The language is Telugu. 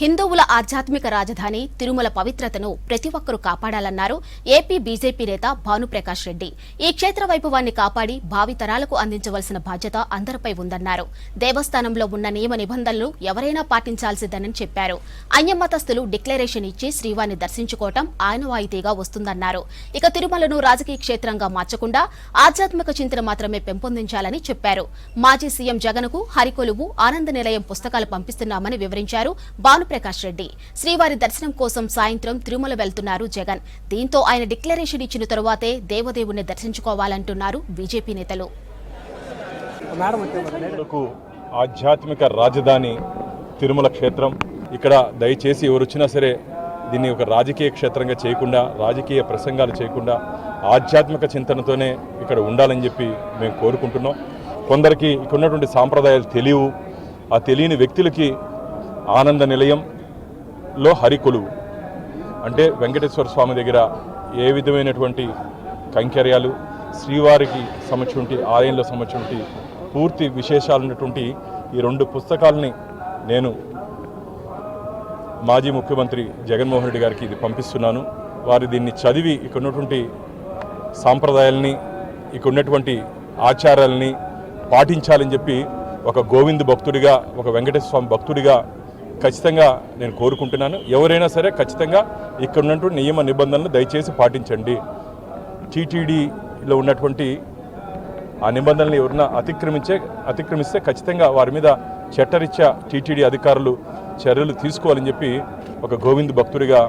హిందువుల ఆధ్యాత్మిక రాజధాని తిరుమల పవిత్రతను ప్రతి ఒక్కరూ కాపాడాలన్నారు ఏపీ బీజేపీ నేత భానుప్రకాష్ రెడ్డి. ఈ క్షేత్ర వైభవాన్ని కాపాడి భావితరాలకు అందించవలసిన బాధ్యత అందరిపై ఉందన్నారు. దేవస్థానంలో ఉన్న నియమ నిబంధనలు ఎవరైనా పాటించాల్సిందని చెప్పారు. అన్యమతస్థులు డిక్లరేషన్ ఇచ్చి శ్రీవారిని దర్శించుకోవటం ఆనవాయితీగా వస్తుందన్నారు. ఇక తిరుమలను రాజకీయ క్షేత్రంగా మార్చకుండా ఆధ్యాత్మిక చింతన మాత్రమే పెంపొందించాలని చెప్పారు. మాజీ సీఎం జగన్ కు హరికొలువు ఆనంద నిలయం పుస్తకాలు పంపిస్తున్నామని వివరించారు భానుప్రకాష్ రెడ్డి. శ్రీవారి దర్శనం కోసం సాయంత్రం తిరుమల వెళ్తున్నారు జగన్. దీంతో ఆయన డిక్లరేషన్ ఇచ్చిన తరువాతే దేవదేవుణ్ణి దర్శించుకోవాలంటున్నారు బీజేపీ నేతలు. ఆధ్యాత్మిక రాజధాని తిరుమల క్షేత్రం. ఇక్కడ దయచేసి ఎవరు వచ్చినా సరే దీన్ని ఒక రాజకీయ క్షేత్రంగా చేయకుండా, రాజకీయ ప్రసంగాలు చేయకుండా ఆధ్యాత్మిక చింతనతోనే ఇక్కడ ఉండాలని చెప్పి మేము కోరుకుంటున్నాం. కొందరికి ఇక్కడ ఉన్నటువంటి సాంప్రదాయాలు తెలియవు. ఆ తెలియని వ్యక్తులకి ఆనంద నిలయంలో హరికొలువు అంటే వెంకటేశ్వర స్వామి దగ్గర ఏ విధమైనటువంటి కైంకర్యాలు, శ్రీవారికి సంబంధించి ఆలయంలో సంబంధించి పూర్తి విశేషాలు ఉన్నటువంటి ఈ 2 పుస్తకాలని నేను మాజీ ముఖ్యమంత్రి జగన్మోహన్ రెడ్డి గారికి ఇది పంపిస్తున్నాను. వారు దీన్ని చదివి ఇక్కడ ఉన్నటువంటి సాంప్రదాయాల్ని, ఇక్కడ ఉన్నటువంటి ఆచారాలని పాటించాలని చెప్పి ఒక గోవింద్ భక్తుడిగా, ఒక వెంకటేశ్వర స్వామి భక్తుడిగా ఖచ్చితంగా నేను కోరుకుంటున్నాను. ఎవరైనా సరే ఖచ్చితంగా ఇక్కడ ఉన్నటువంటి నియమ నిబంధనలు దయచేసి పాటించండి. టీటీడీలో ఉన్నటువంటి ఆ నిబంధనలు ఎవరైనా అతిక్రమిస్తే ఖచ్చితంగా వారి మీద చట్టరీత్యా టీటీడీ అధికారులు చర్యలు తీసుకోవాలని చెప్పి ఒక గోవింద్ భక్తుడిగా